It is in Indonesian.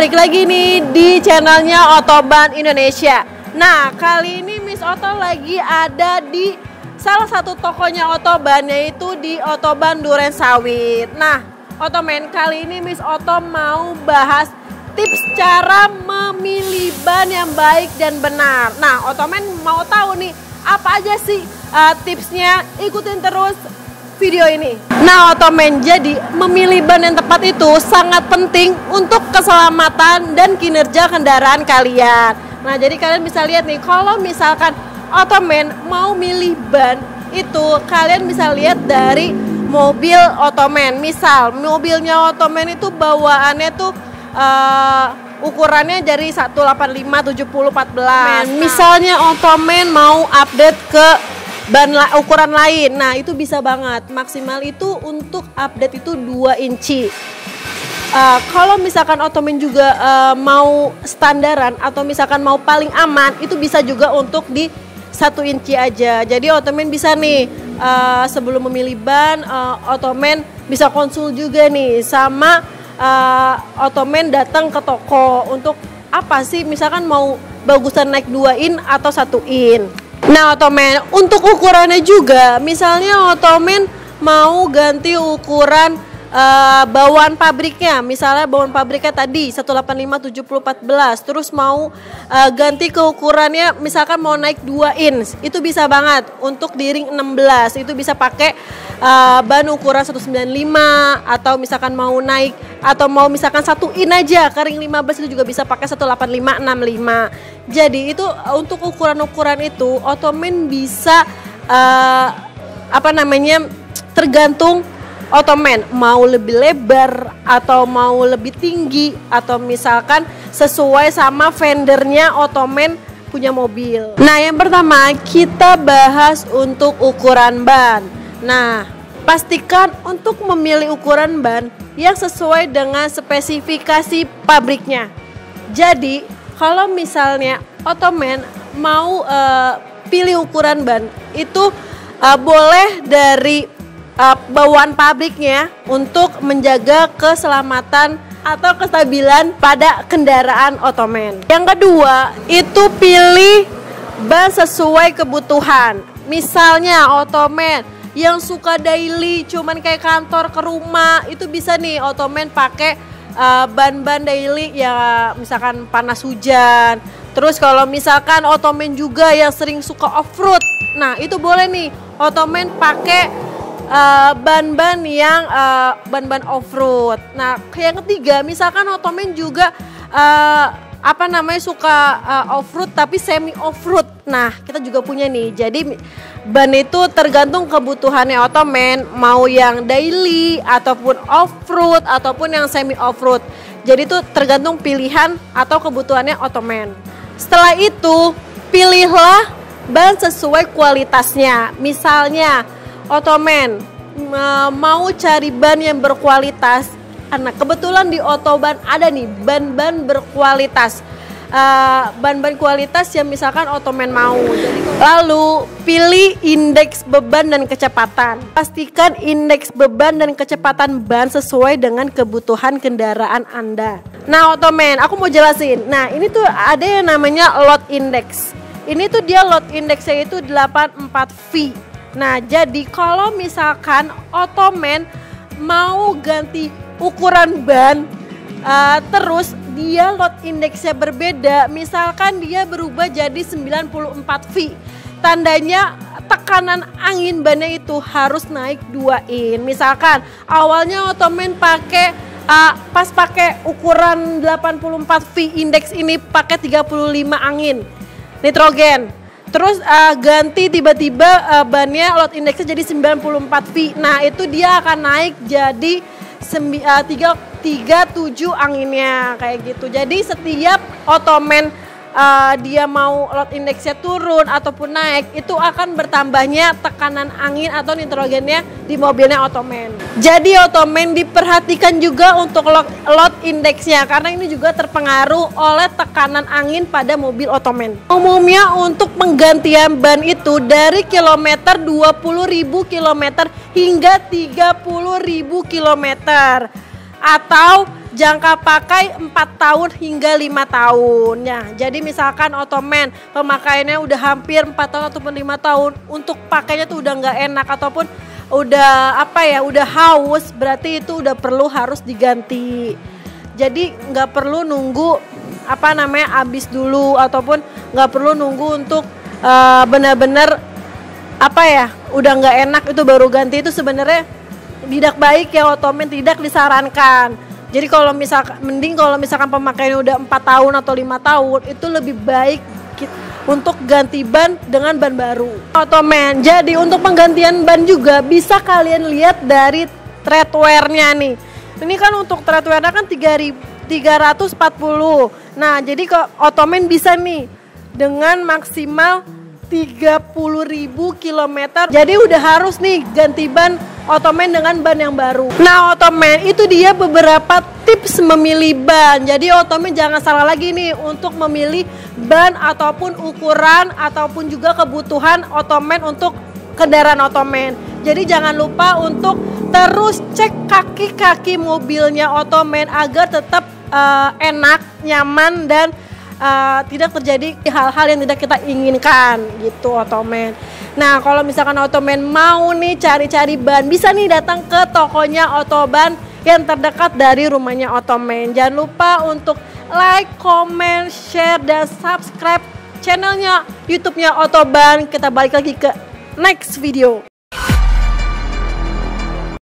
balik lagi nih di channelnya Otoban Indonesia. Nah, kali ini Miss Oto lagi ada di salah satu tokonya Otoban, yaitu di Otoban Duren Sawit. Nah, Otomen, kali ini Miss Oto mau bahas tips cara memilih ban yang baik dan benar. Nah, Otomen mau tahu nih, apa aja sih tipsnya? Ikutin terus video ini. Nah, Otomen, jadi memilih ban yang tepat itu sangat penting untuk keselamatan dan kinerja kendaraan kalian. Nah, jadi kalian bisa lihat nih, kalau misalkan Otomen mau milih ban itu, kalian bisa lihat dari mobil Otomen. Misal mobilnya Otomen itu bawaannya tuh ukurannya dari 185 70 14. Misalnya Otomen mau update ke ban ukuran lain, nah itu bisa banget. Maksimal itu untuk update itu 2 inci. Kalau misalkan Otomen juga mau standaran atau misalkan mau paling aman, itu bisa juga untuk di 1 inci aja. Jadi Otomen bisa nih sebelum memilih ban, Otomen bisa konsul juga nih sama Otomen datang ke toko untuk apa sih, misalkan mau bagusan naik 2 in atau 1 in. Nah, Otomen, untuk ukurannya juga, misalnya Otomen mau ganti ukuran bawaan pabriknya. Misalnya bawaan pabriknya tadi 185 70 14, terus mau ganti ke ukurannya, misalkan mau naik 2 in, itu bisa banget untuk di ring 16. Itu bisa pakai ban ukuran 195, atau misalkan mau naik atau mau misalkan 1 in aja ke ring 15, itu juga bisa pakai 185 65. Jadi itu untuk ukuran-ukuran itu Otomen bisa tergantung Otomen mau lebih lebar atau mau lebih tinggi, atau misalkan sesuai sama vendornya Otomen punya mobil. Nah, yang pertama kita bahas untuk ukuran ban. Nah, pastikan untuk memilih ukuran ban yang sesuai dengan spesifikasi pabriknya. Jadi kalau misalnya Otomen mau pilih ukuran ban itu boleh dari bawaan pabriknya untuk menjaga keselamatan atau kestabilan pada kendaraan Otomen. Yang kedua, itu pilih ban sesuai kebutuhan. Misalnya Otomen yang suka daily, cuman kayak kantor ke rumah, itu bisa nih Otomen pakai ban-ban daily ya, misalkan panas hujan. Terus kalau misalkan Otomen juga yang sering suka off-road, nah itu boleh nih Otomen pakai ban-ban yang ban-ban off-road. Nah, yang ketiga, misalkan Otomen juga suka off-road tapi semi off-road. Nah, kita juga punya nih. Jadi ban itu tergantung kebutuhannya Otomen, mau yang daily ataupun off-road ataupun yang semi off-road. Jadi itu tergantung pilihan atau kebutuhannya Otomen. Setelah itu, pilihlah ban sesuai kualitasnya. Misalnya Otomen mau cari ban yang berkualitas. Nah, kebetulan di Otoban ada nih ban-ban berkualitas, ban-ban kualitas yang misalkan Otomen mau. Lalu pilih indeks beban dan kecepatan. Pastikan indeks beban dan kecepatan ban sesuai dengan kebutuhan kendaraan Anda. Nah, Otomen, aku mau jelasin. Nah, ini tuh ada yang namanya load index. Ini tuh dia load indexnya itu 84V. Nah, jadi kalau misalkan Otomen mau ganti ukuran ban, terus dia load indeksnya berbeda, misalkan dia berubah jadi 94V, tandanya tekanan angin bannya itu harus naik 2 in. Misalkan awalnya Otomen pakai pas pakai ukuran 84V indeks ini pakai 35 angin nitrogen. Terus ganti tiba-tiba bannya load indeksnya jadi 94V. Nah, itu dia akan naik jadi 37 anginnya kayak gitu. Jadi setiap Otomen dia mau load indeksnya turun ataupun naik, itu akan bertambahnya tekanan angin atau nitrogennya di mobilnya Otomen. Jadi Otomen diperhatikan juga untuk load indeksnya, karena ini juga terpengaruh oleh tekanan angin pada mobil Otomen. Umumnya untuk penggantian ban itu dari kilometer 20.000 km hingga 30.000 km, atau jangka pakai 4 tahun hingga 5 tahun ya. Jadi misalkan Ottoman pemakaiannya udah hampir 4 tahun ataupun 5 tahun, untuk pakainya tuh udah nggak enak ataupun udah udah haus, berarti itu udah harus diganti. Jadi nggak perlu nunggu habis dulu, ataupun nggak perlu nunggu untuk benar-benar udah nggak enak itu baru ganti. Itu sebenarnya tidak baik ya Ottoman, tidak disarankan. Jadi kalau misalkan pemakaiannya udah 4 tahun atau 5 tahun, itu lebih baik untuk ganti ban dengan ban baru Ottoman. Jadi untuk penggantian ban juga bisa kalian lihat dari treadwear-nya nih. Ini kan untuk treadwear-nya kan 340. Nah, jadi ke Ottoman bisa nih dengan maksimal 30.000 km. Jadi udah harus nih ganti ban Ottoman dengan ban yang baru. Nah, Ottoman itu dia beberapa tips memilih ban. Jadi Ottoman jangan salah lagi nih untuk memilih ban ataupun ukuran ataupun juga kebutuhan Ottoman untuk kendaraan Ottoman. Jadi jangan lupa untuk terus cek kaki-kaki mobilnya Ottoman agar tetap enak, nyaman, dan tidak terjadi hal-hal yang tidak kita inginkan gitu Ottoman. Nah, kalau misalkan Ottoman mau nih cari-cari ban, bisa nih datang ke tokonya Ottoban yang terdekat dari rumahnya Ottoman. Jangan lupa untuk like, comment, share, dan subscribe channelnya YouTube-nya Ottoban. Kita balik lagi ke next video.